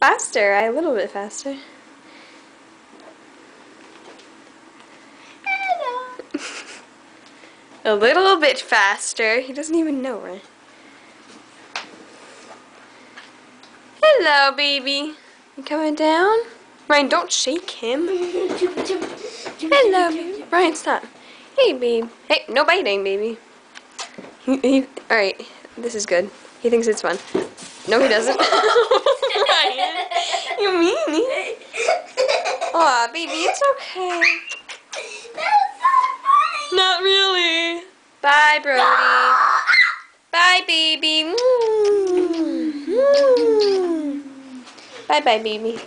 Faster, a little bit faster. Hello. A little bit faster. He doesn't even know, right? Hello, baby. You coming down? Ryan, don't shake him. Hello, baby. Ryan, stop. Hey, babe. Hey, no biting, baby. Alright, this is good. He thinks it's fun. No, he doesn't. Ryan, you meanie. Aw, baby, it's okay. That's so funny. Not really. Bye, Brody. Bye, baby. Bye-bye, baby.